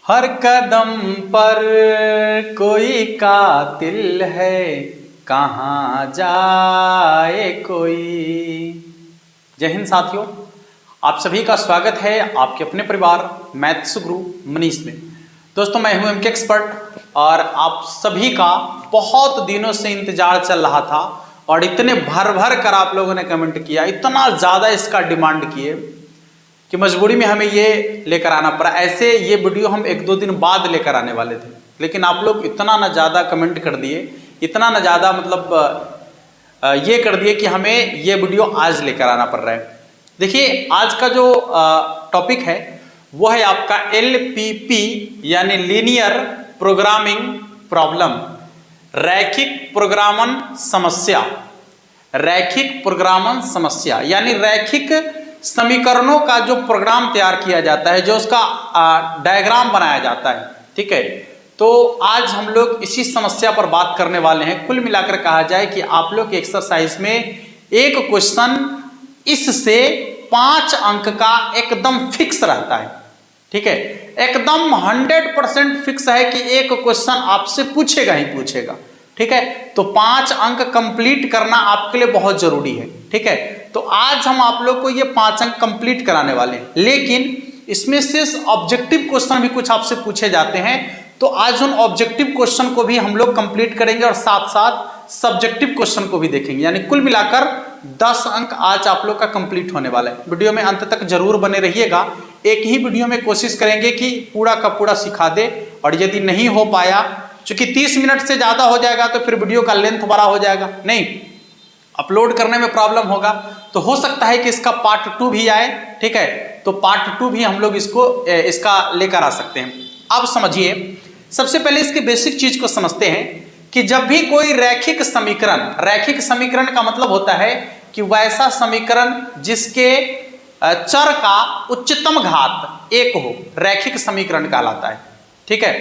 हर कदम पर कोई कातिल है, कहाँ जाए कोई। जय हिंद साथियों, आप सभी का स्वागत है आपके अपने परिवार मैथ्स गुरु मनीष में। दोस्तों, मैं हूं एमके एक्सपर्ट और आप सभी का बहुत दिनों से इंतजार चल रहा था और इतने भर भर कर आप लोगों ने कमेंट किया, इतना ज़्यादा इसका डिमांड किए कि मजबूरी में हमें ये लेकर आना पड़ा। ऐसे ये वीडियो हम 1-2 दिन बाद लेकर आने वाले थे, लेकिन आप लोग इतना ना ज़्यादा कमेंट कर दिए, इतना ना ज़्यादा मतलब ये कर दिए कि हमें ये वीडियो आज लेकर आना पड़ रहा है। देखिए, आज का जो टॉपिक है वो है आपका LPP यानी लीनियर प्रोग्रामिंग प्रॉब्लम, रैखिक प्रोग्रामन समस्या। रैखिक प्रोग्रामन समस्या यानी रैखिक समीकरणों का जो प्रोग्राम तैयार किया जाता है, जो उसका डायग्राम बनाया जाता है। ठीक है, तो आज हम लोग इसी समस्या पर बात करने वाले हैं। कुल मिलाकर कहा जाए कि आप लोग की एक्सरसाइज में एक क्वेश्चन इससे 5 अंक का एकदम फिक्स रहता है। ठीक है, एकदम 100% फिक्स है कि एक क्वेश्चन आपसे पूछेगा ही पूछेगा। ठीक है, तो 5 अंक कंप्लीट करना आपके लिए बहुत जरूरी है। ठीक है, तो आज हम आप लोग को ये 5 अंक कंप्लीट कराने वाले हैं, लेकिन इसमें से ऑब्जेक्टिव क्वेश्चन भी कुछ आपसे पूछे जाते हैं। तो आज उन ऑब्जेक्टिव क्वेश्चन को भी हम लोग कंप्लीट करेंगे और साथ साथ सब्जेक्टिव क्वेश्चन को भी देखेंगे। यानी कुल मिलाकर 10 अंक आज आप लोग का कंप्लीट होने वाला है। वीडियो में अंत तक जरूर बने रहिएगा। एक ही वीडियो में कोशिश करेंगे कि पूरा का पूरा सिखा दे, और यदि नहीं हो पाया, चूंकि 30 मिनट से ज्यादा हो जाएगा तो फिर वीडियो का लेंथ बड़ा हो जाएगा, नहीं अपलोड करने में प्रॉब्लम होगा। तो हो सकता है कि इसका पार्ट 2 भी आए। ठीक है, तो पार्ट 2 भी हम लोग इसका लेकर आ सकते हैं। अब समझिए, सबसे पहले इसके बेसिक चीज को समझते हैं कि जब भी कोई रैखिक समीकरण का मतलब होता है कि वैसा समीकरण जिसके चर का उच्चतम घात 1 हो, रैखिक समीकरण कहलाता है। ठीक है,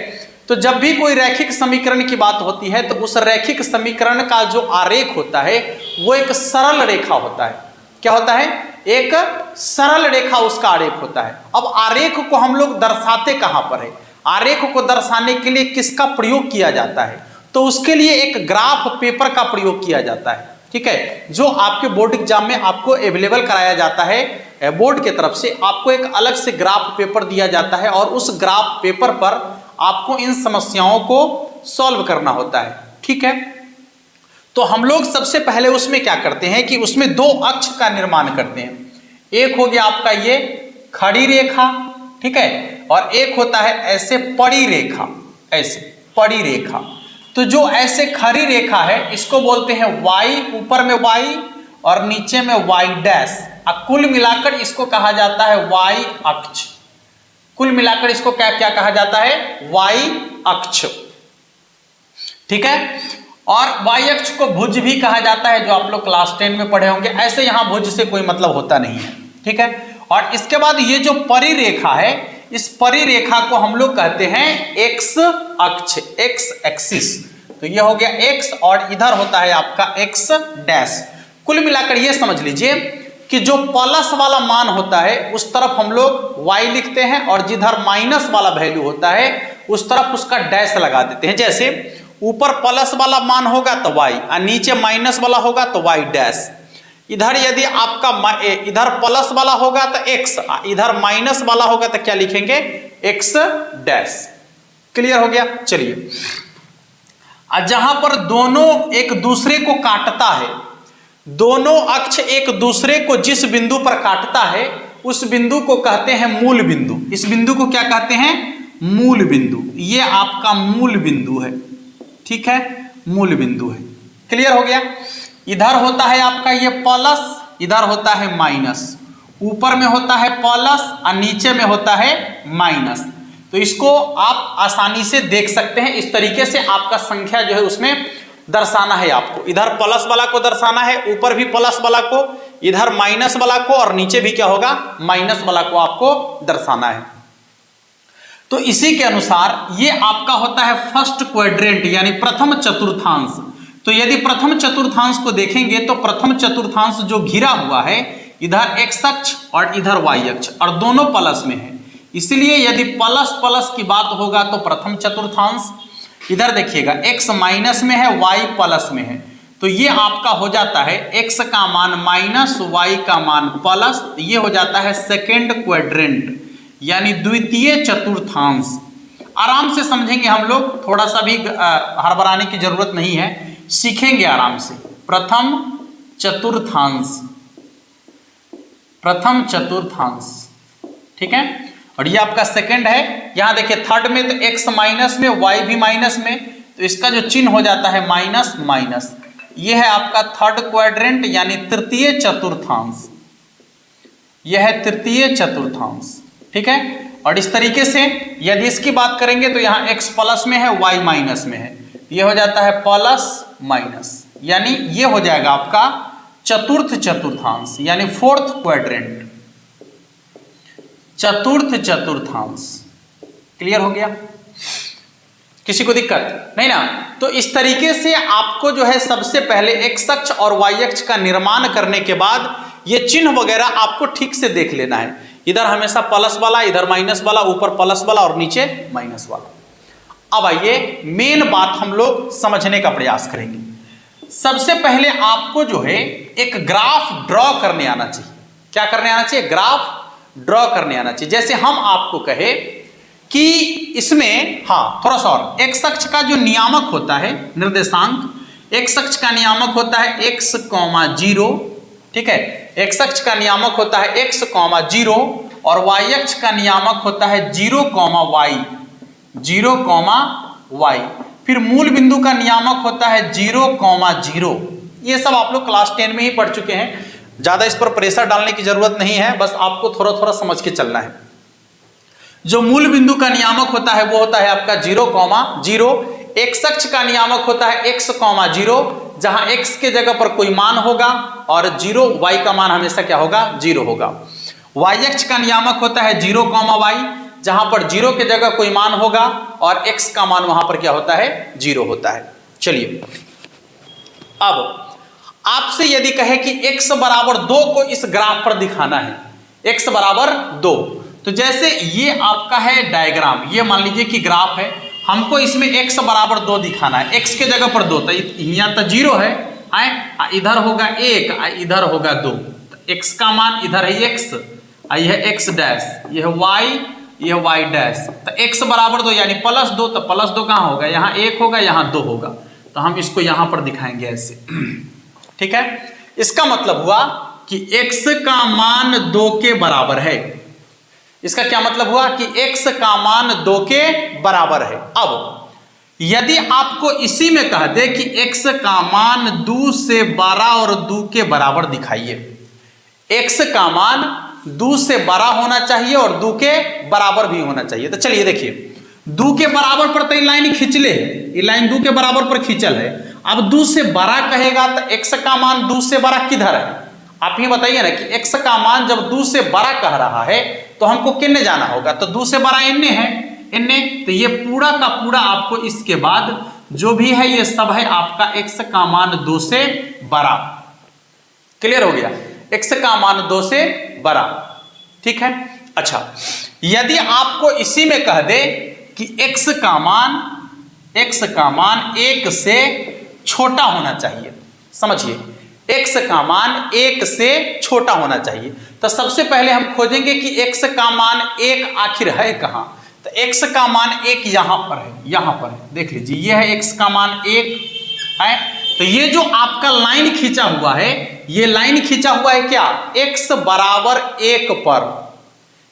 तो जब भी कोई रैखिक समीकरण की बात होती है तो उस रैखिक समीकरण का जो आरेख होता है वो एक सरल रेखा होता है। क्या होता है? एक सरल रेखा उसका आरेख होता है। अब आरेख को हम लोग दर्शाते कहां पर है? आरेख को दर्शाने के लिए किसका प्रयोग किया जाता है? तो उसके लिए एक ग्राफ पेपर का प्रयोग किया जाता है। ठीक है, जो आपके बोर्ड एग्जाम में आपको अवेलेबल कराया जाता है बोर्ड के तरफ से, आपको एक अलग से ग्राफ पेपर दिया जाता है और उस ग्राफ पेपर पर आपको इन समस्याओं को सॉल्व करना होता है। ठीक है, तो हम लोग सबसे पहले उसमें क्या करते हैं कि उसमें 2 अक्ष का निर्माण करते हैं। एक हो गया आपका ये खड़ी रेखा, ठीक है, और एक होता है ऐसे पड़ी रेखा, ऐसे पड़ी रेखा। तो जो ऐसे खड़ी रेखा है इसको बोलते हैं y, ऊपर में y और नीचे में y डैश, कुल मिलाकर इसको कहा जाता है y अक्ष। कुल मिलाकर इसको क्या क्या कहा जाता है? y अक्ष। ठीक है, और y अक्ष को भुज भी कहा जाता है, जो आप लोग क्लास 10 में पढ़े होंगे। ऐसे यहां भुज से कोई मतलब होता नहीं है। ठीक है, और इसके बाद ये जो परिरेखा है, इस परिरेखा को हम लोग कहते हैं x अक्ष, x एक्सिस। तो ये हो गया x और इधर होता है आपका x डैश। कुल मिलाकर ये समझ लीजिए कि जो प्लस वाला मान होता है उस तरफ हम लोग y लिखते हैं और जिधर माइनस वाला वैल्यू होता है उस तरफ उसका डैश लगा देते हैं। जैसे ऊपर प्लस वाला मान होगा तो y और नीचे माइनस वाला होगा तो y डैश। इधर यदि आपका इधर प्लस वाला होगा तो x, इधर माइनस वाला होगा तो क्या लिखेंगे? x dash. क्लियर हो गया? चलिए, जहां पर दोनों एक दूसरे को काटता है, दोनों अक्ष एक दूसरे को जिस बिंदु पर काटता है उस बिंदु को कहते हैं मूल बिंदु। इस बिंदु को क्या कहते हैं? मूल बिंदु। ये आपका मूल बिंदु है। ठीक है, मूल बिंदु है। क्लियर हो गया? इधर होता है आपका ये प्लस, इधर होता है माइनस, ऊपर में होता है प्लस और नीचे में होता है माइनस। तो इसको आप आसानी से देख सकते हैं। इस तरीके से आपका संख्या जो है उसमें दर्शाना है आपको। इधर प्लस वाला को दर्शाना है, ऊपर भी प्लस वाला को, इधर माइनस वाला को और नीचे भी क्या होगा? माइनस वाला को आपको दर्शाना है। तो इसी के अनुसार ये आपका होता है फर्स्ट क्वाड्रेंट यानी प्रथम चतुर्थांश। तो यदि प्रथम चतुर्थांश को देखेंगे तो प्रथम चतुर्थांश जो घिरा हुआ है, इधर x अक्ष और इधर y अक्ष, और दोनों प्लस में है। इसलिए यदि प्लस प्लस की बात होगा तो प्रथम चतुर्थांश। इधर देखिएगा x माइनस में है, y प्लस में है, तो ये आपका हो जाता है x का मान माइनस y का मान प्लस, ये हो जाता है सेकेंड क्वाड्रेंट यानी द्वितीय चतुर्थांश। आराम से समझेंगे हम लोग, थोड़ा सा भी हड़बड़ाने की जरूरत नहीं है, सीखेंगे आराम से। प्रथम चतुर्थांश, प्रथम चतुर्थांश, ठीक है। और ये आपका सेकंड है। यहां देखिए थर्ड में तो x माइनस में, y भी माइनस में, तो इसका जो चिन्ह हो जाता है माइनस माइनस। ये है आपका थर्ड क्वाड्रेंट यानी तृतीय चतुर्थांश, यह है तृतीय चतुर्थांश, ठीक है। और इस तरीके से यदि इसकी बात करेंगे तो यहाँ x प्लस में है, y माइनस में है, ये हो जाता है प्लस माइनस, यानी ये हो जाएगा आपका चतुर्थ चतुर्थांश यानी फोर्थ क्वाड्रेंट, चतुर्थ चतुर्थांश। क्लियर हो गया? किसी को दिक्कत नहीं ना? तो इस तरीके से आपको जो है सबसे पहले x अक्ष और y अक्ष का निर्माण करने के बाद ये चिन्ह वगैरह आपको ठीक से देख लेना है। इधर हमेशा प्लस वाला, इधर माइनस वाला, ऊपर प्लस वाला और नीचे माइनस वाला। अब आइए मेन बात हम लोग समझने का प्रयास करेंगे। सबसे पहले आपको जो है एक ग्राफ ड्रॉ करने आना चाहिए। क्या करने आना चाहिए? ग्राफ ड्रॉ करने आना चाहिए। जैसे हम आपको कहे कि इसमें थोड़ा सा और, एक्स अक्ष का जो नियामक होता है, निर्देशांक, एक्स अक्ष का नियामक होता है x, 0, ठीक है। एक्स अक्ष का नियामक होता है x, 0 और y अक्ष का नियामक होता है 0, y, 0, y। फिर मूल बिंदु का नियामक होता है 0, 0। ये सब आप लोग क्लास 10 में ही पढ़ चुके हैं, ज्यादा इस पर प्रेशर डालने की जरूरत नहीं है, बस आपको थोड़ा थोड़ा समझ के चलना है। जो मूल बिंदु का नियामक होता है वो होता है आपका 0, 0। एक्स अक्ष का नियामक होता है x, 0, जहां x के जगह पर कोई मान होगा और 0, y का मान हमेशा क्या होगा? 0 होगा। y अक्ष का नियामक होता है 0, y, जहां पर 0 के जगह कोई मान होगा और x का मान वहां पर क्या होता है? 0 होता है। चलिए अब आपसे यदि कहे कि x बराबर 2 को इस ग्राफ पर दिखाना है, x बराबर 2, तो जैसे ये आपका है डायग्राम, ये मान लीजिए कि ग्राफ है, हमको इसमें x बराबर 2 दिखाना है। x के जगह पर 2, तो यहाँ तो 0 है, इधर होगा 1, इधर होगा 2, तो x का मान इधर है x, यह है x डैश, यह y, यह y डैश, तो x बराबर 2 यानी +2, तो +2 कहाँ होगा? यहाँ 1 होगा, यहाँ 2 होगा, तो हम इसको यहाँ पर दिखाएंगे ऐसे, ठीक है। इसका मतलब हुआ कि x का मान 2 के बराबर है। इसका क्या मतलब हुआ? कि x का मान 2 के बराबर है। अब यदि आपको इसी में कह दे कि x का मान 2 से बड़ा और 2 के बराबर दिखाइए, x का मान 2 से बड़ा होना चाहिए और 2 के बराबर भी होना चाहिए। तो चलिए देखिए, 2 के बराबर पर तो लाइन खींचले है, ये लाइन 2 के बराबर पर खींचल है। अब 2 से बड़ा कहेगा तो x का मान 2 से बड़ा किधर है? आप ही बताइए ना कि x का मान जब 2 से बड़ा कह रहा है तो हमको किन्ने जाना होगा? तो 2 से बड़ा इन्ने है, इन्ने, तो ये पूरा का पूरा आपको इसके बाद जो भी है ये सब है आपका x का मान 2 से बड़ा। क्लियर हो गया? x का मान 2 से बड़ा, ठीक है। अच्छा, यदि आपको इसी में कह दे कि x का मान 1 से छोटा होना चाहिए, समझिए, x का मान 1 से छोटा होना चाहिए, तो सबसे पहले हम खोजेंगे कि x का मान 1 आखिर है कहां? तो x का मान 1 यहां पर है, यहां पर है, देख लीजिए, यह है x का मान 1 है। तो ये जो आपका लाइन खींचा हुआ है, ये लाइन खींचा हुआ है क्या? x बराबर 1 पर,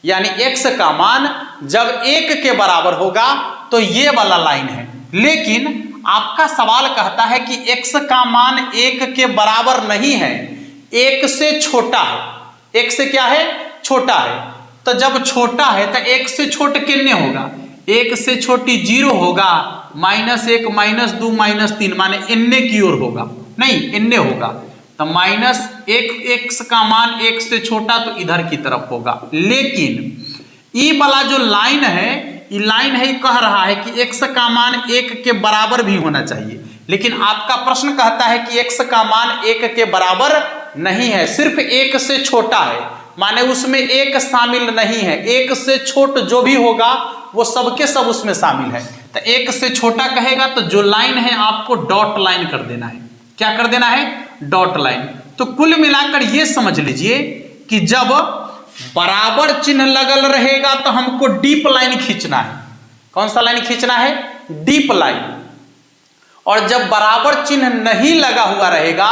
यानी x का मान जब 1 के बराबर होगा तो ये वाला लाइन है। लेकिन आपका सवाल कहता है कि x का मान 1 के बराबर नहीं है, 1 से छोटा है। 1 से क्या है? छोटा है। तो जब छोटा है तो 1 से छोटे कितने होगा? 1 से छोटी 0 होगा, -1, -2, -3, माने इन्ने की ओर होगा, नहीं इन्ने होगा, तो -1, x का मान 1 से छोटा तो इधर की तरफ होगा। लेकिन ये वाला जो लाइन है, ये लाइन है, कह रहा है कि x का मान 1 के बराबर भी होना चाहिए, लेकिन आपका प्रश्न कहता है कि x का मान 1 के बराबर नहीं है, सिर्फ 1 से छोटा है। माने उसमें एक शामिल नहीं है, एक से छोट जो भी होगा वो सबके सब उसमें शामिल है। तो एक से छोटा कहेगा तो जो लाइन है आपको डॉट लाइन कर देना है। क्या कर देना है? Dot line. तो कुल मिलाकर ये समझ लीजिए कि जब बराबर चिन्ह लगल रहेगा तो हमको डीप लाइन खींचना है। कौन सा लाइन खींचना है? Deep line. और जब बराबर चिन्ह नहीं लगा हुआ रहेगा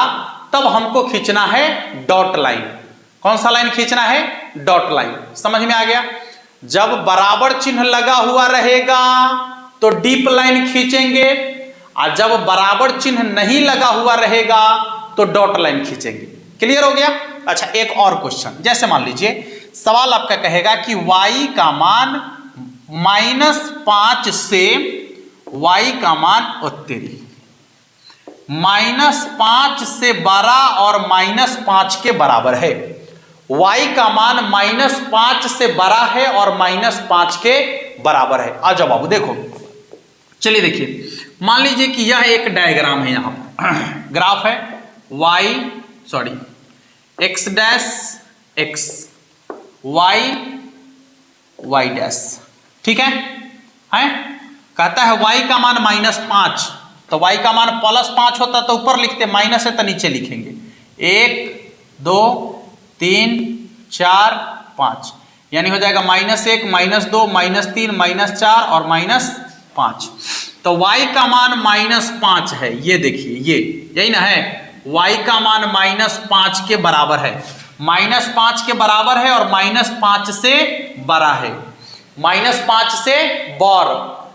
तब हमको खींचना है डॉट लाइन। कौन सा लाइन खींचना है? Dot line. समझ में आ गया? जब बराबर चिन्ह लगा हुआ रहेगा तो डीप लाइन खींचेंगे, और जब बराबर चिन्ह नहीं लगा हुआ रहेगा तो डॉट लाइन खींचेंगे। क्लियर हो गया? अच्छा, एक और क्वेश्चन, जैसे मान लीजिए सवाल आपका कहेगा कि y का मान -5 से y का मान -5 से बड़ा और -5 के बराबर है। y का मान -5 से बड़ा है और -5 के बराबर है। आ जाओ बाबू देखो, चलिए देखिए, मान लीजिए कि यह एक डायग्राम है, यहां पर ग्राफ है x dash x y dash, ठीक है? कहता है y का मान -5, तो y का मान +5 होता तो ऊपर लिखते, माइनस है तो नीचे लिखेंगे। 1 2 3 4 5, यानी हो जाएगा -1 -2 -3 -4 और -5। तो y का मान -5 है, ये देखिए, ये यही ना है, y का मान -5 के बराबर है, -5 के बराबर है और -5 से बड़ा है, -5 से बड़।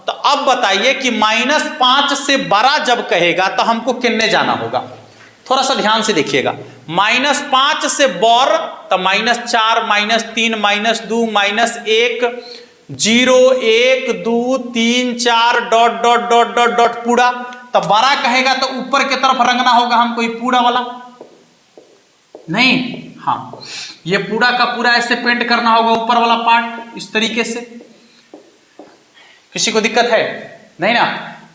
तो अब बताइए कि -5 से बड़ा जब कहेगा तो हमको कितने जाना होगा? थोड़ा सा ध्यान से देखिएगा। -5 से बड़ तो -4 -3 -2 -1 0 1 2 3 4 dot dot dot dot dot पूरा। तो बड़ा कहेगा तो ऊपर की तरफ रंगना होगा हमको, ये पूरा वाला नहीं, हाँ, ये पूरा का पूरा ऐसे पेंट करना होगा ऊपर वाला पार्ट इस तरीके से। किसी को दिक्कत है? नहीं ना?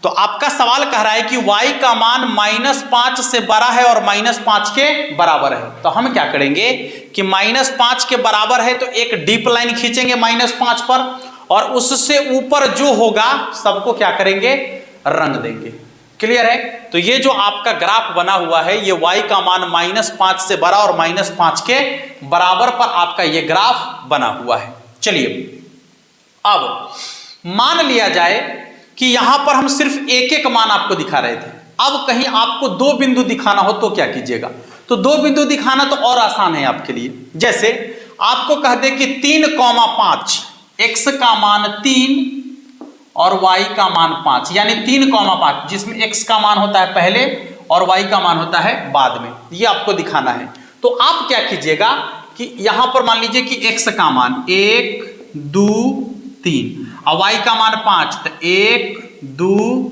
तो आपका सवाल कह रहा है कि y का मान -5 से बड़ा है और -5 के बराबर है। तो हम क्या करेंगे कि -5 के बराबर है तो एक डीप लाइन खींचेंगे -5 पर, और उससे ऊपर जो होगा सबको क्या करेंगे? रंग देंगे। क्लियर है? तो ये जो आपका ग्राफ बना हुआ है, ये y का मान -5 से बड़ा और -5 के बराबर पर आपका ये ग्राफ बना हुआ है। चलिए, अब मान लिया जाए कि यहां पर हम सिर्फ एक एक मान आपको दिखा रहे थे। अब कहीं आपको 2 बिंदु दिखाना हो तो क्या कीजिएगा? तो 2 बिंदु दिखाना तो और आसान है आपके लिए। जैसे आपको कह दे कि 3,5, x का मान 3 और y का मान 5, यानी 3,5, जिसमें x का मान होता है पहले और y का मान होता है बाद में, ये आपको दिखाना है। तो आप क्या कीजिएगा कि यहां पर मान लीजिए कि x का मान 1 2 3 और y का मान 5, तो 1 2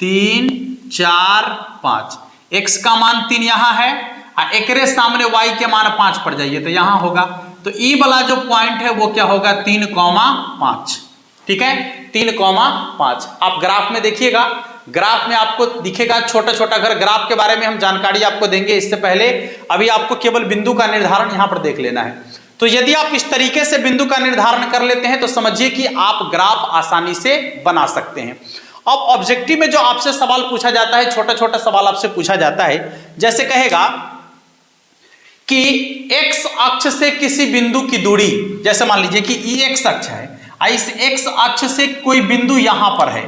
3 4 5, x का मान 3 यहां है और एकरे सामने y के मान 5 पड़ जाइए तो यहां होगा। तो ई वाला जो पॉइंट है वो क्या होगा? 3,5, ठीक है? 3,5। आप ग्राफ में देखिएगा, ग्राफ में आपको दिखेगा छोटा छोटा घर। ग्राफ के बारे में हम जानकारी आपको देंगे, इससे पहले अभी आपको केवल बिंदु का निर्धारण यहां पर देख लेना है। तो यदि आप इस तरीके से बिंदु का निर्धारण कर लेते हैं तो समझिए कि आप ग्राफ आसानी से बना सकते हैं। अब ऑब्जेक्टिव में जो आपसे सवाल पूछा जाता है, छोटा छोटा सवाल आपसे पूछा जाता है, जैसे कहेगा कि x अक्ष से किसी बिंदु की दूरी, जैसे मान लीजिए कि ये x अक्ष है, इस x अक्ष से कोई बिंदु यहां पर है,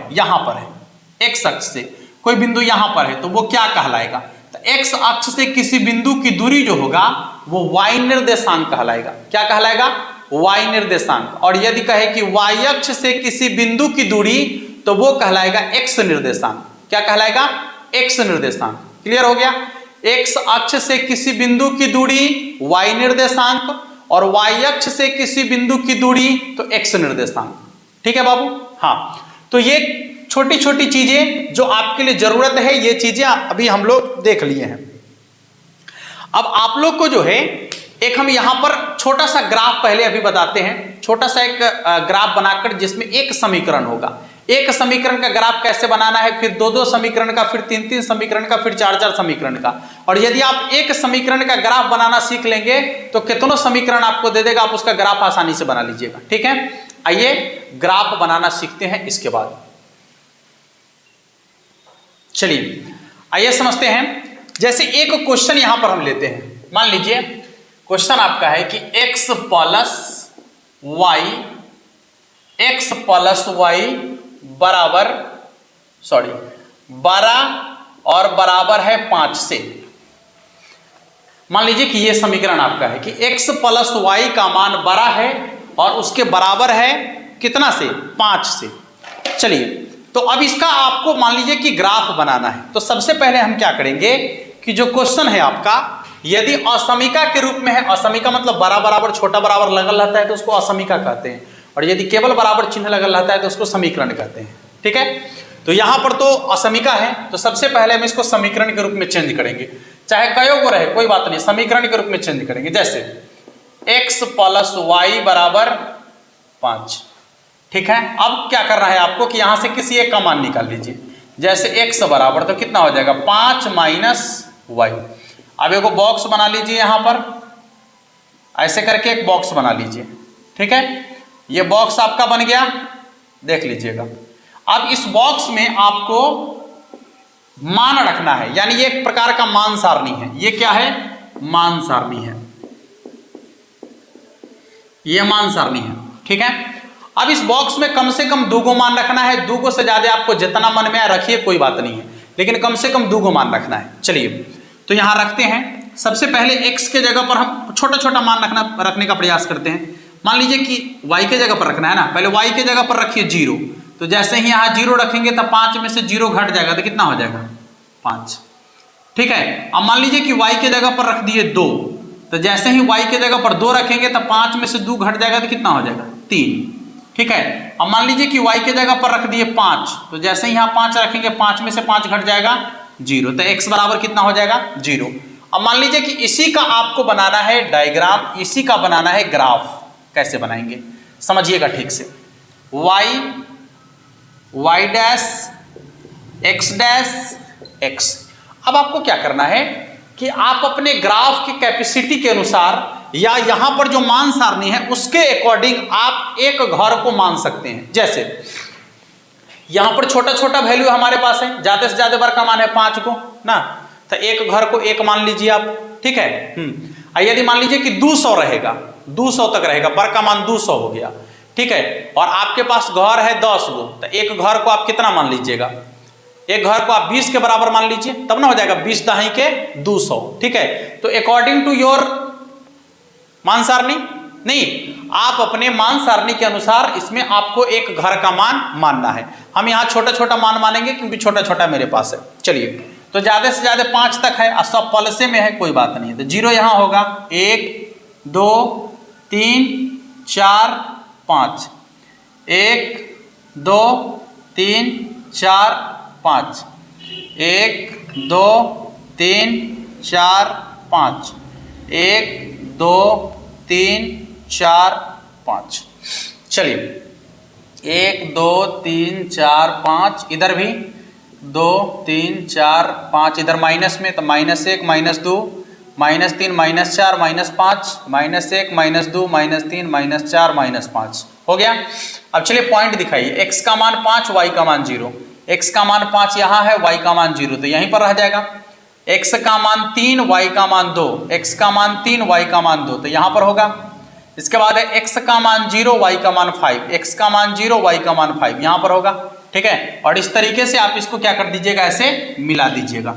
x अक्ष से कोई बिंदु यहां पर है, तो वो क्या कहलाएगा? तो x अक्ष से किसी बिंदु की दूरी जो होगा वो y निर्देशांक कहलाएगा। क्या कहलाएगा? y निर्देशांक। और यदि कहे कि y अक्ष से किसी बिंदु की दूरी तो वो कहलाएगा x निर्देशांक। क्या कहलाएगा? x निर्देशांक। क्लियर हो गया? x अक्ष से किसी बिंदु की दूरी y निर्देशांक और y अक्ष से किसी बिंदु की दूरी तो x निर्देशांक। ठीक है बाबू? हाँ, तो ये छोटी छोटी चीजें जो आपके लिए जरूरत है, ये चीजें अभी हम लोग देख लिए हैं। अब आप लोग को जो है एक हम यहां पर छोटा सा ग्राफ पहले अभी बताते हैं। छोटा सा एक ग्राफ बनाकर जिसमें एक समीकरण होगा, एक समीकरण का ग्राफ कैसे बनाना है, फिर दो दो समीकरण का, फिर तीन तीन समीकरण का, फिर चार चार समीकरण का। और यदि आप एक समीकरण का ग्राफ बनाना सीख लेंगे तो कितनों समीकरण आपको दे देगा, आप उसका ग्राफ आसानी से बना लीजिएगा। ठीक है, आइए ग्राफ बनाना सीखते हैं इसके बाद। चलिए आइए समझते हैं। जैसे एक क्वेश्चन यहां पर हम लेते हैं, मान लीजिए क्वेश्चन आपका है कि x प्लस वाई बराबर 12 और बराबर है 5 से। मान लीजिए कि यह समीकरण आपका है कि x प्लस वाई का मान 12 है और उसके बराबर है कितना से, 5 से। चलिए तो अब इसका आपको मान लीजिए कि ग्राफ बनाना है। तो सबसे पहले हम क्या करेंगे कि जो क्वेश्चन है आपका यदि असमीका के रूप में है, असमीका मतलब बड़ा बराबर छोटा बराबर लगल रहता है तो उसको असमीका कहते हैं, और यदि केवल बराबर चिन्ह लगल रहता है तो उसको समीकरण कहते हैं। ठीक है, तो यहां पर तो असमीका है, तो सबसे पहले हम इसको समीकरण के रूप में चेंज करेंगे, चाहे कयो को रहे कोई बात नहीं, समीकरण के रूप में चेंज करेंगे। जैसे x प्लस वाई बराबर 5। ठीक है, अब क्या करना है आपको कि यहां से किसी एक का मान निकाल लीजिए। जैसे x बराबर तो कितना हो जाएगा 5 माइनस वाई। अब एक बॉक्स बना लीजिए यहां पर, ऐसे करके एक बॉक्स बना लीजिए। ठीक है, ये बॉक्स आपका बन गया, देख लीजिएगा। अब इस बॉक्स में आपको मान रखना है, यानी ये एक प्रकार का मान सारणी है। ये क्या है, मान सारणी है, ये मान सारणी है। ठीक है, अब इस बॉक्स में कम से कम 2 गो मान रखना है। 2 गो से ज्यादा आपको जितना मन में आए रखिए, कोई बात नहीं है, लेकिन कम से कम 2 गो मान रखना है। चलिए तो यहां रखते हैं। सबसे पहले x के जगह पर हम छोटा छोटा मान रखने का प्रयास करते हैं। मान लीजिए कि y के जगह पर रखना है ना, पहले y के जगह पर रखिए 0। तो जैसे ही यहाँ 0 रखेंगे तो 5 में से 0 घट जाएगा तो कितना हो जाएगा 5। ठीक है, अब मान लीजिए कि y के जगह पर रख दिए 2, तो जैसे ही y के जगह पर 2 रखेंगे तो 5 में से 2 घट जाएगा तो कितना हो जाएगा 3। ठीक है, अब मान लीजिए कि y के जगह पर रख दिए 5, तो जैसे ही यहाँ 5 रखेंगे 5 में से 5 घट जाएगा 0, तो x बराबर कितना हो जाएगा 0। अब मान लीजिए कि इसी का आपको बनाना है डायग्राम, इसी का बनाना है ग्राफ। कैसे बनाएंगे समझिएगा ठीक से। y dash x dash x। अब आपको क्या करना है कि आप अपने ग्राफ की कैपेसिटी के अनुसार या यहां पर जो मान सारणी है उसके अकॉर्डिंग आप एक घर को मान सकते हैं। जैसे यहां पर छोटा छोटा वैल्यू हमारे पास है, ज्यादा से ज्यादा बार का मान है 5 को ना, तो एक घर को 1 मान लीजिए आप। ठीक है, यदि मान लीजिए कि 200 रहेगा, 200 तक रहेगा, बर का मान 200 हो गया। ठीक है, और आपके पास घर है 10 गो, तो एक घर को आप कितना मान लीजिएगा, एक घर को आप 20 के बराबर मान लीजिए, तब ना हो जाएगा 20 दहाई के 200। ठीक है, तो अकॉर्डिंग टू योर मान सारणी नहीं, आप अपने मान सारणी के अनुसार इसमें आपको एक घर का मान मानना है। हम यहाँ छोटा छोटा मान मानेंगे क्योंकि छोटा छोटा मेरे पास है। चलिए तो ज्यादा से ज्यादा 5 तक है और सब पलसे में है, कोई बात नहीं है, तो 0 यहाँ होगा, 1 2 3 4 5, 1 2 3 4 5, 1 2 3 4 5, 1 2 3 4 5। चलिए 1 2 3 4 5, इधर भी 2 3 4 5, इधर माइनस में तो -1 -2 -3 -4 -5 -1 -2 -3 -4 -5 हो गया। अब चलिए पॉइंट दिखाइए, x का मान 5 y का मान 0, x का मान 5 यहाँ है, y का मान 0, तो यहीं पर रह जाएगा। x का मान 3 y का मान 2, x का मान 3 y का मान 2, तो यहाँ पर होगा। इसके बाद है x का मान 0 y का मान 5, x का मान 0 y का मान 5, यहाँ पर होगा। ठीक है, और इस तरीके से आप इसको क्या कर दीजिएगा, ऐसे मिला दीजिएगा,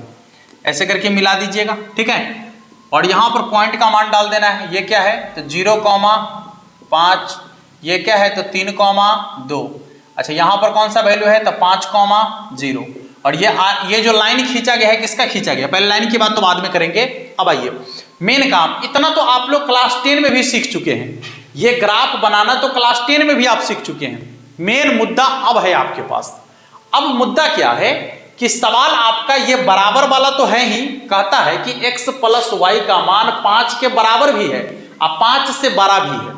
ऐसे करके मिला दीजिएगा। ठीक है, और यहाँ पर पॉइंट का मान डाल देना है। ये क्या है तो 0,5, ये क्या है तो 3,2। अच्छा, यहाँ पर कौन सा वैल्यू है तो 5,0। और ये जो लाइन खींचा गया है किसका खींचा गया, पहले लाइन की बात तो बाद में करेंगे। अब आइए मेन काम, इतना तो आप लोग क्लास 10 में भी सीख चुके हैं, ये ग्राफ बनाना तो क्लास 10 में भी आप सीख चुके हैं। मेन मुद्दा अब है आपके पास। अब मुद्दा क्या है कि सवाल आपका ये बराबर वाला तो है ही, कहता है कि x प्लस वाई का मान 5 के बराबर भी है और 5 से बड़ा भी है।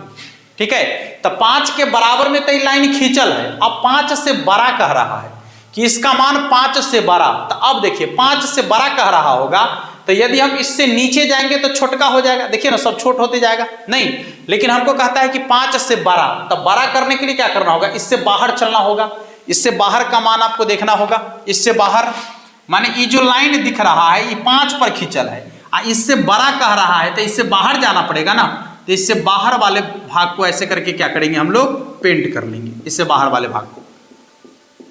ठीक है। तो 5 के बराबर में तो ये लाइन खींचल है, अब 5 से बड़ा कह रहा है कि इसका मान 5 से बड़ा। तो अब देखिए 5 से बड़ा कह रहा होगा, तो यदि हम इससे नीचे जाएंगे तो छोटका हो जाएगा, देखिए ना सब छोट होते जाएगा नहीं, लेकिन हमको कहता है कि 5 से बड़ा। तो बड़ा करने के लिए क्या करना होगा, इससे बाहर चलना होगा, इससे बाहर का मान आपको देखना होगा, इससे बाहर माने ये जो लाइन दिख रहा है ये 5 पर खींचल है, इससे बड़ा कह रहा है तो इससे बाहर जाना पड़ेगा ना। तो इससे बाहर वाले भाग को ऐसे करके क्या करेंगे हम लोग, पेंट कर लेंगे इससे बाहर वाले भाग को,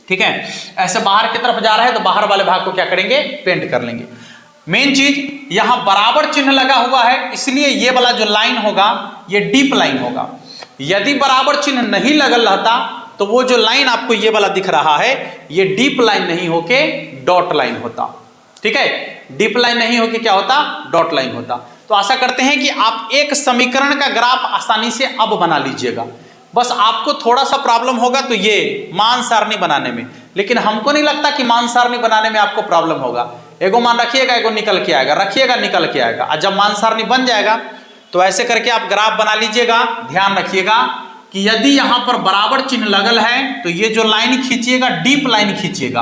ठीक है। ऐसे बाहर की तरफ जा रहा है तो बाहर वाले भाग को क्या करेंगे, पेंट कर लेंगे। मेन चीज यहां बराबर चिन्ह लगा हुआ है, इसलिए ये वाला जो लाइन होगा ये डीप लाइन होगा। यदि बराबर चिन्ह नहीं लगल रहता तो वो जो लाइन आपको ये वाला दिख रहा है ये डीप लाइन नहीं होके डॉट लाइन होता, ठीक है। डीप लाइन नहीं होके क्या होता, डॉट लाइन होता। तो आशा करते हैं कि आप एक समीकरण का ग्राफ आसानी से अब बना लीजिएगा। बस आपको थोड़ा सा प्रॉब्लम होगा तो ये मान सारणी बनाने में, लेकिन हमको नहीं लगता कि मान सारणी बनाने में आपको प्रॉब्लम होगा। एगो मान रखिएगा, एगो निकल के आएगा, रखिएगा निकल के आएगा, और जब मान सारणी बन जाएगा तो ऐसे करके आप ग्राफ बना लीजिएगा। ध्यान रखिएगा कि यदि यहां पर बराबर चिन्ह लगल है तो ये जो लाइन खींचिएगा डीप लाइन खींचिएगा,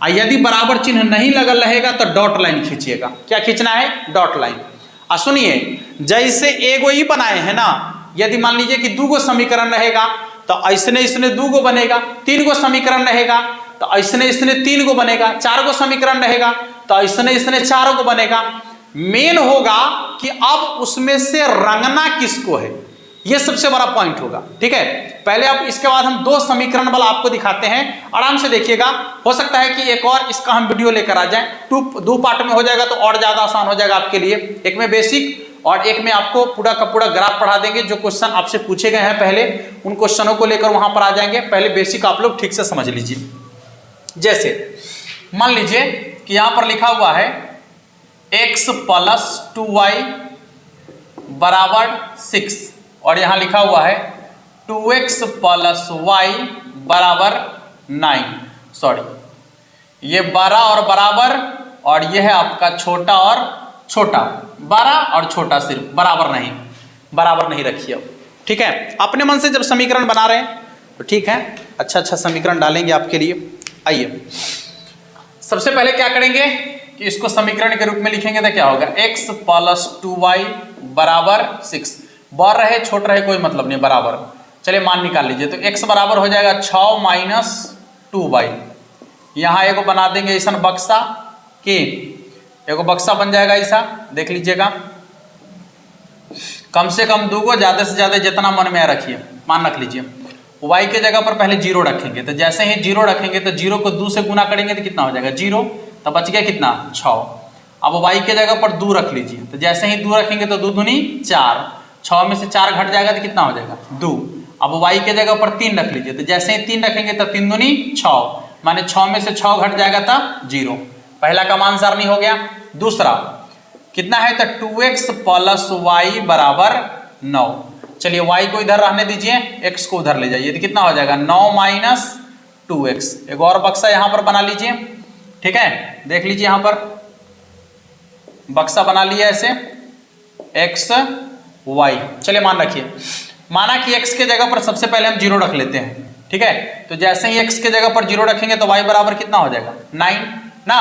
और यदि बराबर चिन्ह नहीं लगल रहेगा तो डॉट लाइन खींचिएगा। क्या खींचना है, डॉट लाइन। और सुनिए, जैसे एगो ही बनाए हैं ना, यदि मान लीजिए कि 2 गो समीकरण रहेगा तो ऐसने इसने 2 गो बनेगा, 3 गो समीकरण रहेगा तो ऐसने इसने 3 गो बनेगा, 4 गो समीकरण रहेगा तो ऐसने इसने 4 गो बनेगा। मेन होगा कि अब उसमें से रंगना किसको है, यह सबसे बड़ा पॉइंट होगा, ठीक है। पहले अब इसके बाद हम 2 समीकरण वाला आपको दिखाते हैं, आराम से देखिएगा। हो सकता है कि एक और इसका हम वीडियो लेकर आ जाएं, 2 पार्ट में हो जाएगा तो और ज्यादा आसान हो जाएगा आपके लिए। एक में बेसिक और एक में आपको पूरा का पूरा ग्राफ पढ़ा देंगे। जो क्वेश्चन आपसे पूछे गए हैं पहले उन क्वेश्चनों को लेकर वहां पर आ जाएंगे। पहले बेसिक आप लोग ठीक से समझ लीजिए। जैसे मान लीजिए कि यहां पर लिखा हुआ है x + 2y = 6 और यहां लिखा हुआ है 2x + y = 9। सॉरी, ये 12 और बराबर, और ये है आपका छोटा और छोटा, 12 और छोटा, सिर्फ बराबर नहीं रखिए, ठीक है। अपने मन से जब समीकरण बना रहे हैं तो ठीक है, अच्छा समीकरण डालेंगे आपके लिए। आइए सबसे पहले क्या करेंगे कि इसको समीकरण के रूप में लिखेंगे तो क्या होगा, x + 2y = 6। बड़ रहे छोट रहे कोई मतलब नहीं, बराबर। चलिए मान निकाल लीजिए, तो x बराबर हो जाएगा 6 - 2y। यहाँ एगो बना देंगे ऐसा बक्सा कि एगो बक्सा बन जाएगा ऐसा, देख लीजिएगा। कम से कम 2 गो, ज्यादा से ज्यादा जितना मन में रखिए, मान रख लीजिए। y के जगह पर पहले 0 रखेंगे, तो जैसे ही 0 रखेंगे तो 0 को 2 से गुना करेंगे तो कितना हो जाएगा, 0। तो बच गया कितना, 6। अब y के जगह पर 2 रख लीजिए, तो जैसे ही 2 रखेंगे तो 2 दूनी 4, 6 में से 4 घट जाएगा तो कितना हो जाएगा, 2। अब y के जगह पर 3 रख लीजिए, तो जैसे ही 3 रखेंगे तो 3 दूनी 6, माने 6 में से 6 घट जाएगा तो 0। पहला का मान सारणी हो गया। दूसरा कितना है, तो 2x + y = 9। चलिए y को इधर रहने दीजिए, x को उधर ले जाइए, तो कितना हो जाएगा, 9 - 2x। एक और बक्सा यहां पर बना लीजिए, ठीक है। देख लीजिए यहां पर बक्सा बना लिया ऐसे, x y। चलिए मान रखिए, माना कि x के जगह पर सबसे पहले हम 0 रख लेते हैं, ठीक है। तो जैसे ही x के जगह पर 0 रखेंगे तो y बराबर कितना हो जाएगा, 9 ना।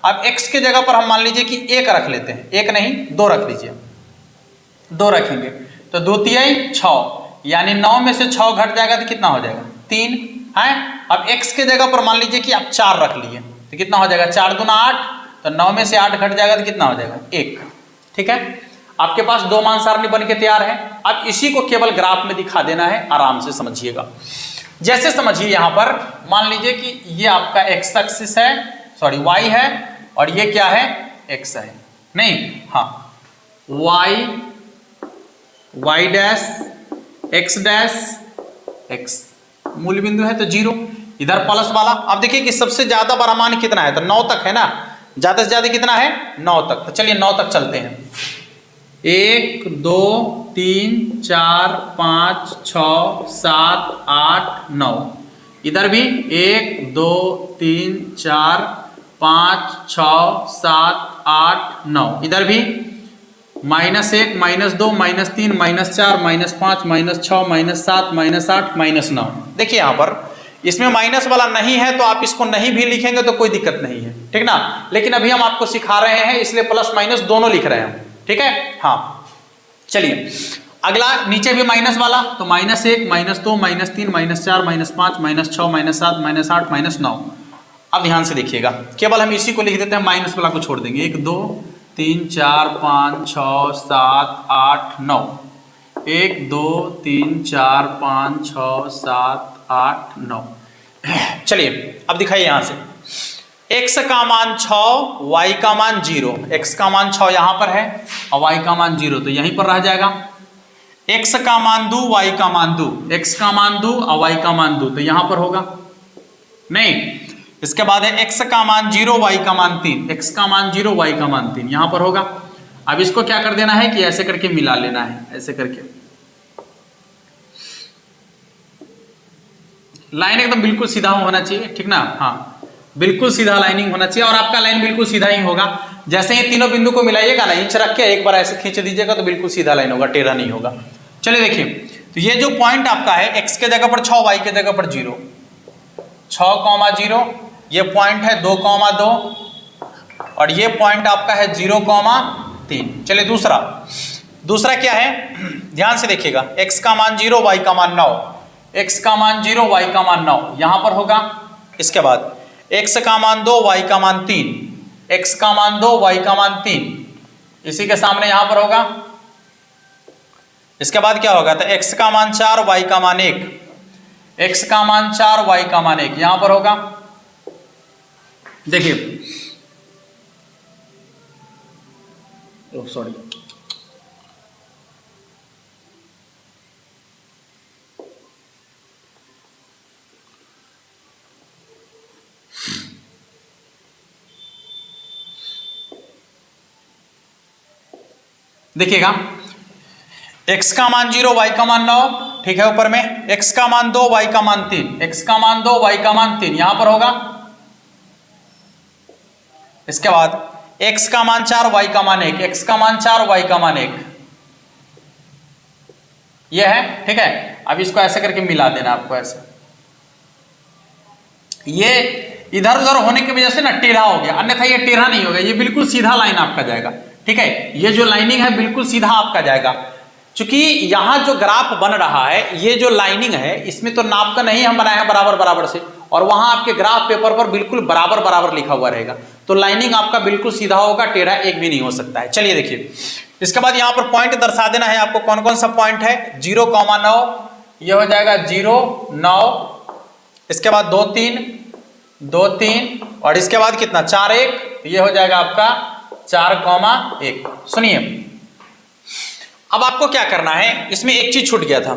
अब x के जगह पर हम मान लीजिए कि 1 रख लेते हैं, 1 नहीं 2 रख लीजिए, 2 रखेंगे तो 2 × 3 = 6, यानी 9 में से 6 घट जाएगा तो कितना हो जाएगा, 3 है। अब x के जगह पर मान लीजिए कि आप 4 रख लिए तो कितना हो जाएगा, 4 × 2 = 8, तो 9 में से 8 घट जाएगा तो कितना हो जाएगा, 1, ठीक है। आपके पास 2 मान सारणी बन के तैयार है। अब इसी को केवल ग्राफ में दिखा देना है, आराम से समझिएगा। जैसे समझिए यहां पर मान लीजिए कि ये आपका x एक्सिस है, सॉरी y है, और ये क्या है, x है, नहीं हाँ, y डैश x मूल बिंदु है तो 0, इधर प्लस वाला। अब देखिए कि सबसे ज्यादा बड़ा मान कितना है, तो 9 तक है ना, ज्यादा से ज्यादा कितना है, 9 तक। तो चलिए 9 तक चलते हैं। 1 2 3 4 5 6 7 8 9, इधर भी 1 2 3 4 5 6 7 8 9, इधर भी -1 -2 -3 -4 -5 -6 -7 -8 -9। देखिए यहाँ पर इसमें माइनस वाला नहीं है तो आप इसको नहीं भी लिखेंगे तो कोई दिक्कत नहीं है, ठीक ना। लेकिन अभी हम आपको सिखा रहे हैं इसलिए प्लस माइनस दोनों लिख रहे हैं हम, ठीक है। हाँ चलिए अगला नीचे भी माइनस वाला, तो -1 -2 -3 -4 -5 -6 -7 -8 -9। अब ध्यान से देखिएगा, केवल हम इसी को लिख देते हैं, माइनस वाला को छोड़ देंगे। 1 2 3 4 5 6 7 8 9। 1 2 3 4 5 6 7 8 9। चलिए अब दिखाइए यहां से, x का मान 6 y का मान 0। x का मान 6 यहां पर है और y का मान 0 तो यहीं पर रह जाएगा। x का मान 2 y का मान 2, x का मान 2 और y का मान 2 तो यहां पर होगा नहीं। इसके बाद है x का मान 0 y का मान 3, x का मान 0 y का मान 3 यहां पर होगा। अब इसको क्या कर देना है कि ऐसे करके मिला लेना है, ऐसे करके लाइन एकदम बिल्कुल सीधा होना चाहिए, ठीक ना। हाँ बिल्कुल सीधा लाइनिंग होना चाहिए और आपका लाइन बिल्कुल सीधा ही होगा। जैसे ही तीनों बिंदु को मिलाइएगा ना, इंच रख के एक बार ऐसे खींच दीजिएगा तो बिल्कुल सीधा लाइन होगा, टेढ़ा नहीं होगा। चलिए देखिए, तो ये जो पॉइंट आपका है x के जगह पर 6 y के जगह पर 0, 6,0 ये पॉइंट है 2,2 और ये पॉइंट आपका है 0,3। चलिए दूसरा क्या है, ध्यान से देखिएगा, x का मान 0 y का मान 9, x का मान 0 y का मान 9 यहां पर होगा। इसके बाद x का मान 2 y का मान 3, x का मान 2 y का मान 3 इसी के सामने यहां पर होगा। इसके बाद क्या होगा, तो x का मान 4 y का मान 1, x का मान 4 y का मान 1 यहां पर होगा। देखिए सॉरी देखिएगा, x का मान 0 y का मान 9, ठीक है। ऊपर में x का मान 2 y का मान 3, x का मान 2 y का मान 3 यहां पर होगा। इसके बाद x का मान 4 y का मान 1, x का मान 4 y का मान 1 यह है, ठीक है। अब इसको ऐसे करके मिला देना आपको, ऐसे ये इधर उधर होने की वजह से ना टेढ़ा हो गया, अन्यथा ये टेढ़ा नहीं होगा, ये बिल्कुल सीधा लाइन आपका जाएगा, ठीक है। ये जो लाइनिंग है बिल्कुल सीधा आपका जाएगा। क्योंकि यहां जो ग्राफ बन रहा है, ये जो लाइनिंग है इसमें तो नाप का नहीं हम बनाए हैं बराबर बराबर से, और वहां आपके ग्राफ पेपर पर बिल्कुल बराबर बराबर लिखा हुआ रहेगा, तो लाइनिंग आपका बिल्कुल सीधा होगा, टेढ़ा एक भी नहीं हो सकता है। चलिए देखिए, इसके बाद यहां पर पॉइंट दर्शा देना है आपको, कौन कौन सा पॉइंट है। 0,9 ये हो जाएगा 0 9, इसके बाद 2 3 2 3 और इसके बाद कितना 4 1 ये हो जाएगा आपका 4,1। सुनिए अब आपको क्या करना है, इसमें एक चीज छूट गया था।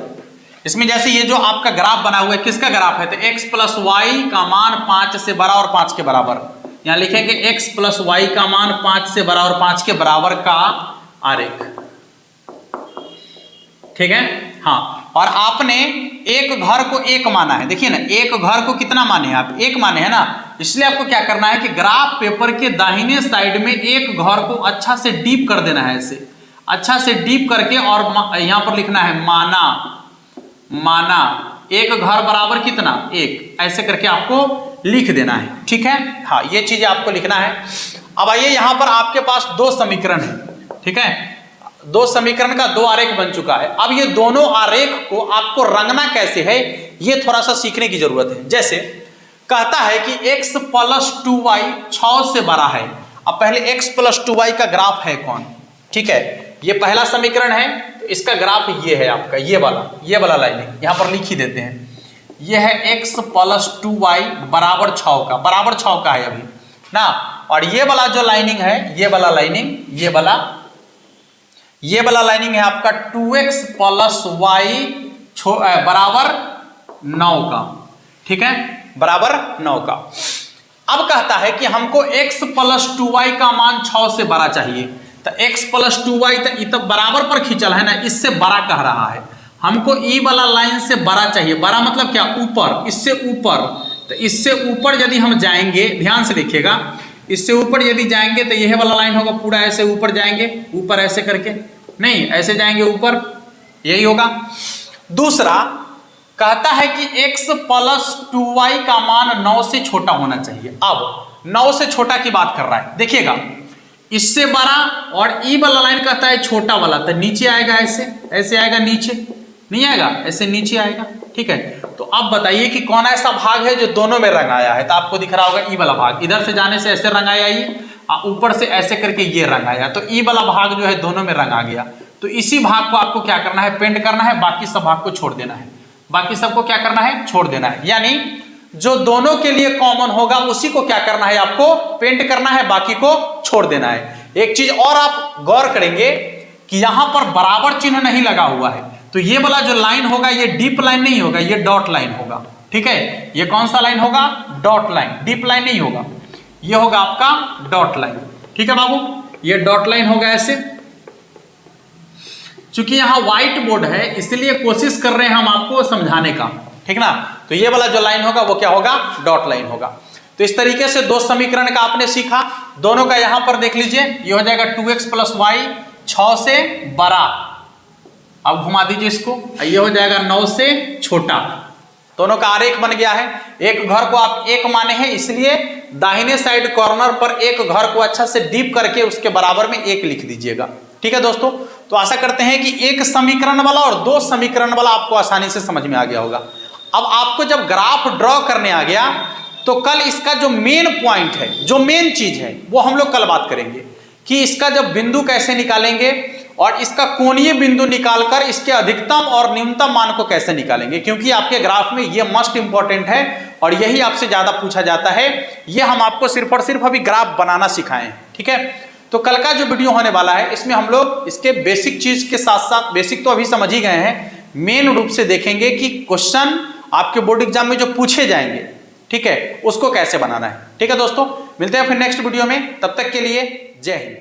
इसमें जैसे ये जो आपका ग्राफ बना हुआ है, किसका ग्राफ है, तो x प्लस वाई का मान 5 से बड़ा और 5 के बराबर। यहां लिखेंगे x प्लस वाई का मान 5 से बड़ा और 5 के बराबर का आरेख, ठीक है। हाँ, और आपने एक घर को एक माना है, देखिए ना, एक घर को कितना माने हैं आप, एक माने हैं ना। इसलिए आपको क्या करना है कि ग्राफ पेपर के दाहिने साइड में एक घर को अच्छा से डीप कर देना है, ऐसे अच्छा से डीप करके, और यहां पर लिखना है माना माना एक घर बराबर कितना 1, ऐसे करके आपको लिख देना है, ठीक है। हाँ, ये चीजें आपको लिखना है। अब आइए, यहां पर आपके पास 2 समीकरण है, ठीक है। 2 समीकरण का 2 आरेख बन चुका है। अब ये दोनों आरेख को आपको रंगना कैसे है, ये थोड़ा सा सीखने की जरूरत है। जैसे कहता है कि x प्लस 2y 6 से बड़ा है। अब पहले x प्लस 2y का ग्राफ है कौन, ठीक है। ये पहला समीकरण है, तो इसका ग्राफ ये है आपका, ये वाला लाइनिंग यहां पर लिख ही देते हैं। ये है x प्लस 2y बराबर 6 का, बराबर 6 का है अभी ना। और ये वाला जो लाइनिंग है, ये वाला लाइनिंग है आपका 2x प्लस y बराबर 9 का, ठीक है, बराबर 9 का। अब कहता है कि हमको x प्लस 2y का मान 6 से बड़ा चाहिए, तो x प्लस 2y तो बराबर पर खींचल है ना, इससे बड़ा कह रहा है। हमको ई वाला लाइन से बड़ा चाहिए, बड़ा मतलब क्या, ऊपर, इससे ऊपर। तो इससे ऊपर यदि हम जाएंगे, ध्यान से देखिएगा, इससे ऊपर यदि जाएंगे तो यह वाला लाइन होगा, पूरा ऐसे ऊपर जाएंगे, ऊपर ऐसे करके, नहीं ऐसे जाएंगे ऊपर, यही होगा। दूसरा कहता है कि x + 2y का मान 9 से छोटा होना चाहिए। अब 9 से छोटा की बात कर रहा है, देखिएगा इससे बड़ा, और ई वाला लाइन कहता है छोटा वाला, तो नीचे आएगा, ऐसे ऐसे आएगा, नीचे नहीं आएगा, ऐसे नीचे आएगा, ठीक है। तो अब बताइए कि कौन ऐसा भाग है जो दोनों में रंग आया है, तो आपको दिख रहा होगा ई वाला भाग, इधर से जाने से ऐसे रंग आया, ये ऊपर से ऐसे करके ये रंग आया, तो ई वाला भाग जो है दोनों में रंग आ गया। तो इसी भाग को आपको क्या करना है, पेंट करना है, बाकी सब भाग को छोड़ देना है, बाकी सबको क्या करना है, छोड़ देना है। यानी जो दोनों के लिए कॉमन होगा उसी को क्या करना है, आपको पेंट करना है, बाकी को छोड़ देना है। एक चीज और आप गौर करेंगे कि यहां पर बराबर चिन्ह नहीं लगा हुआ है, तो ये वाला जो लाइन होगा ये डीप लाइन नहीं होगा, ये डॉट लाइन होगा, ठीक है। ये कौन सा लाइन होगा, डॉट लाइन, डीप लाइन नहीं होगा, ये होगा आपका डॉट लाइन, ठीक है बाबू, ये डॉट लाइन होगा ऐसे। चूंकि यहां व्हाइट बोर्ड है इसलिए कोशिश कर रहे हैं हम आपको समझाने का, ठीक ना। तो ये वाला जो लाइन होगा वो क्या होगा, डॉट लाइन होगा। तो इस तरीके से दो समीकरण का आपने सीखा, दोनों का यहां पर देख लीजिए, ये हो जाएगा 2x + y 6 से बड़ा, अब घुमा दीजिए इसको, ये हो जाएगा 9 से छोटा। दोनों का आरेख बन गया है। एक घर को आप एक माने हैं, इसलिए दाहिने साइड कॉर्नर पर एक घर को अच्छा से डीप करके उसके बराबर में एक लिख दीजिएगा, ठीक है दोस्तों। तो आशा करते हैं कि एक समीकरण वाला और दो समीकरण वाला आपको आसानी से समझ में आ गया होगा। अब आपको जब ग्राफ ड्रॉ करने आ गया तो कल इसका जो मेन पॉइंट है, जो मेन चीज है, वो हम लोग कल बात करेंगे कि इसका जब बिंदु कैसे निकालेंगे और इसका कोणीय बिंदु निकालकर इसके अधिकतम और न्यूनतम मान को कैसे निकालेंगे, क्योंकि आपके ग्राफ में ये मस्ट इंपॉर्टेंट है और यही आपसे ज्यादा पूछा जाता है। ये हम आपको सिर्फ और सिर्फ अभी ग्राफ बनाना सिखाएं, ठीक है। तो कल का जो वीडियो होने वाला है इसमें हम लोग इसके बेसिक चीज के साथ साथ, बेसिक तो अभी समझ ही गए हैं, मेन रूप से देखेंगे कि क्वेश्चन आपके बोर्ड एग्जाम में जो पूछे जाएंगे, ठीक है, उसको कैसे बनाना है, ठीक है दोस्तों। मिलते हैं फिर नेक्स्ट वीडियो में, तब तक के लिए जय हिंद।